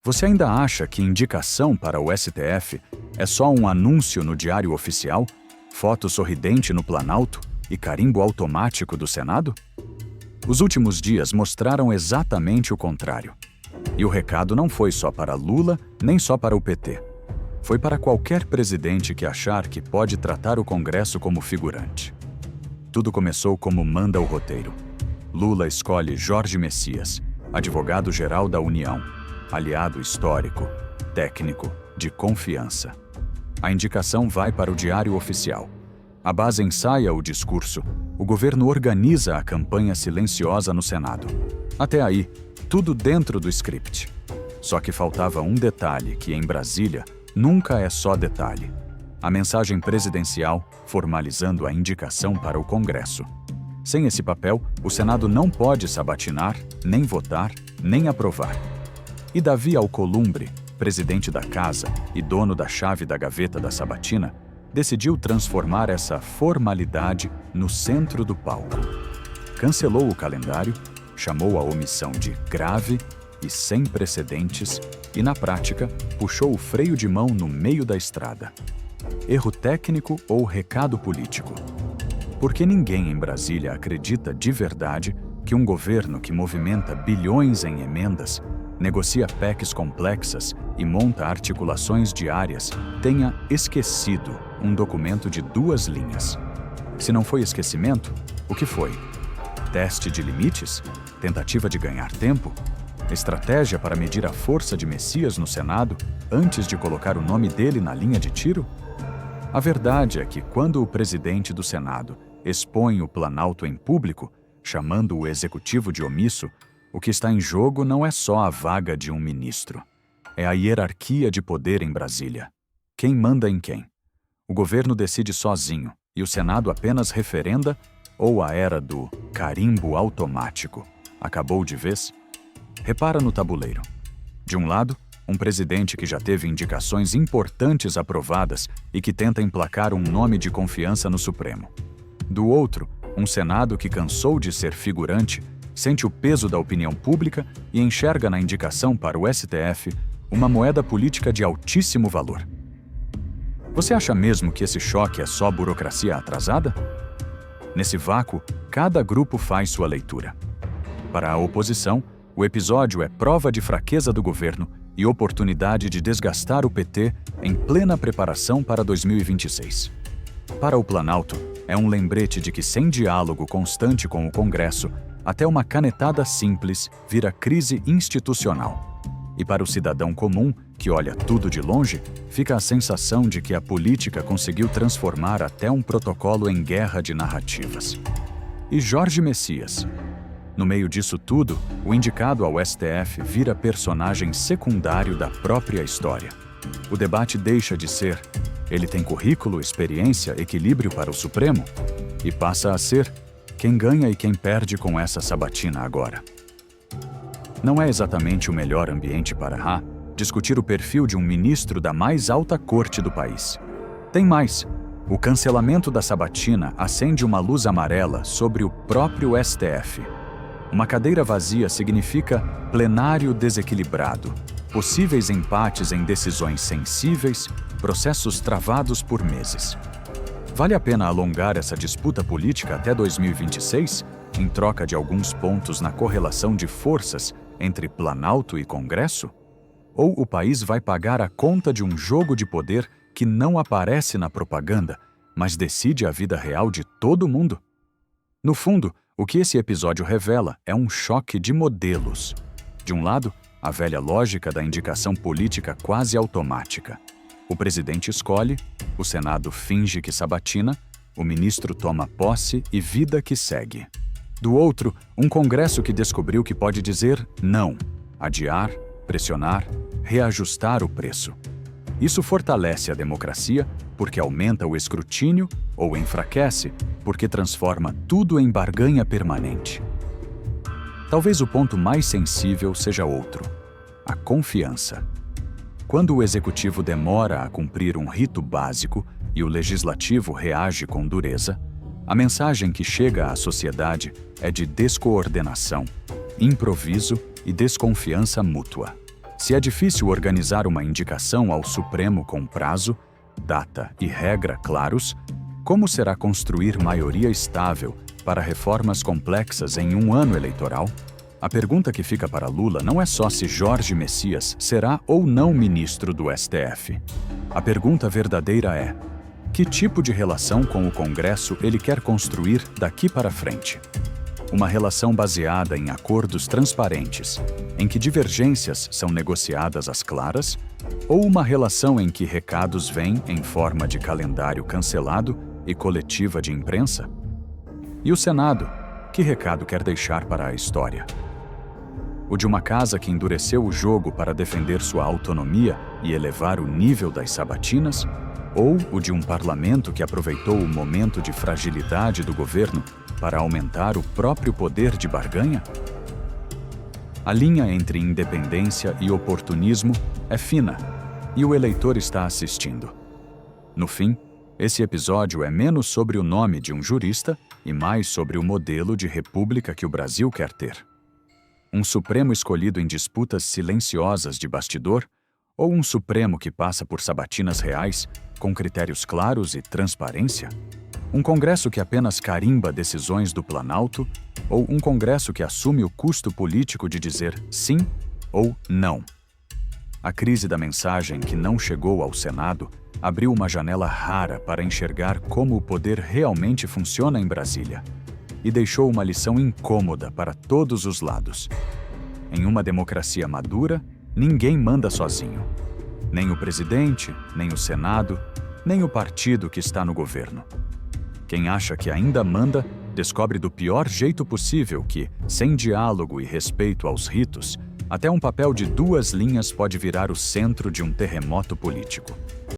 Você ainda acha que indicação para o STF é só um anúncio no Diário Oficial, foto sorridente no Planalto e carimbo automático do Senado? Os últimos dias mostraram exatamente o contrário. E o recado não foi só para Lula, nem só para o PT. Foi para qualquer presidente que achar que pode tratar o Congresso como figurante. Tudo começou como manda o roteiro. Lula escolhe Jorge Messias, advogado-geral da União, aliado histórico, técnico, de confiança. A indicação vai para o Diário Oficial. A base ensaia o discurso, o governo organiza a campanha silenciosa no Senado. Até aí, tudo dentro do script. Só que faltava um detalhe que, em Brasília, nunca é só detalhe. A mensagem presidencial formalizando a indicação para o Congresso. Sem esse papel, o Senado não pode sabatinar, nem votar, nem aprovar. E Davi Alcolumbre, presidente da casa e dono da chave da gaveta da sabatina, decidiu transformar essa formalidade no centro do palco. Cancelou o calendário, chamou a omissão de grave e sem precedentes e, na prática, puxou o freio de mão no meio da estrada. Erro técnico ou recado político? Porque ninguém em Brasília acredita de verdade que um governo que movimenta bilhões em emendas, negocia PECs complexas e monta articulações diárias, tenha esquecido um documento de 2 linhas. Se não foi esquecimento, o que foi? Teste de limites? Tentativa de ganhar tempo? Estratégia para medir a força de Messias no Senado antes de colocar o nome dele na linha de tiro? A verdade é que quando o presidente do Senado expõe o Planalto em público, chamando o executivo de omisso, o que está em jogo não é só a vaga de um ministro. É a hierarquia de poder em Brasília. Quem manda em quem? O governo decide sozinho e o Senado apenas referenda, ou a era do carimbo automático acabou de vez? Repara no tabuleiro. De um lado, um presidente que já teve indicações importantes aprovadas e que tenta emplacar um nome de confiança no Supremo. Do outro, um Senado que cansou de ser figurante, sente o peso da opinião pública e enxerga na indicação para o STF uma moeda política de altíssimo valor. Você acha mesmo que esse choque é só burocracia atrasada? Nesse vácuo, cada grupo faz sua leitura. Para a oposição, o episódio é prova de fraqueza do governo e oportunidade de desgastar o PT em plena preparação para 2026. Para o Planalto, é um lembrete de que sem diálogo constante com o Congresso, até uma canetada simples vira crise institucional. E para o cidadão comum, que olha tudo de longe, fica a sensação de que a política conseguiu transformar até um protocolo em guerra de narrativas. E Jorge Messias? No meio disso tudo, o indicado ao STF vira personagem secundário da própria história. O debate deixa de ser: ele tem currículo, experiência, equilíbrio para o Supremo? E passa a ser: quem ganha e quem perde com essa sabatina agora? Não é exatamente o melhor ambiente para discutir o perfil de um ministro da mais alta corte do país. Tem mais: o cancelamento da sabatina acende uma luz amarela sobre o próprio STF. Uma cadeira vazia significa plenário desequilibrado, possíveis empates em decisões sensíveis, processos travados por meses. Vale a pena alongar essa disputa política até 2026, em troca de alguns pontos na correlação de forças entre Planalto e Congresso? Ou o país vai pagar a conta de um jogo de poder que não aparece na propaganda, mas decide a vida real de todo mundo? No fundo, o que esse episódio revela é um choque de modelos. De um lado, a velha lógica da indicação política quase automática. O presidente escolhe, o Senado finge que sabatina, o ministro toma posse e vida que segue. Do outro, um Congresso que descobriu que pode dizer não, adiar, pressionar, reajustar o preço. Isso fortalece a democracia porque aumenta o escrutínio ou enfraquece porque transforma tudo em barganha permanente. Talvez o ponto mais sensível seja outro: a confiança. Quando o executivo demora a cumprir um rito básico e o legislativo reage com dureza, a mensagem que chega à sociedade é de descoordenação, improviso e desconfiança mútua. Se é difícil organizar uma indicação ao Supremo com prazo, data e regra claros, como será construir maioria estável para reformas complexas em um ano eleitoral? A pergunta que fica para Lula não é só se Jorge Messias será ou não ministro do STF. A pergunta verdadeira é: que tipo de relação com o Congresso ele quer construir daqui para frente? Uma relação baseada em acordos transparentes, em que divergências são negociadas às claras, ou uma relação em que recados vêm em forma de calendário cancelado e coletiva de imprensa? E o Senado, que recado quer deixar para a história? O de uma casa que endureceu o jogo para defender sua autonomia e elevar o nível das sabatinas? Ou o de um parlamento que aproveitou o momento de fragilidade do governo para aumentar o próprio poder de barganha? A linha entre independência e oportunismo é fina, e o eleitor está assistindo. No fim, esse episódio é menos sobre o nome de um jurista e mais sobre o modelo de república que o Brasil quer ter. Um Supremo escolhido em disputas silenciosas de bastidor, ou um Supremo que passa por sabatinas reais, com critérios claros e transparência? Um Congresso que apenas carimba decisões do Planalto, ou um Congresso que assume o custo político de dizer sim ou não? A crise da mensagem que não chegou ao Senado abriu uma janela rara para enxergar como o poder realmente funciona em Brasília, e deixou uma lição incômoda para todos os lados. Em uma democracia madura, ninguém manda sozinho. Nem o presidente, nem o Senado, nem o partido que está no governo. Quem acha que ainda manda, descobre do pior jeito possível que, sem diálogo e respeito aos ritos, até um papel de 2 linhas pode virar o centro de um terremoto político.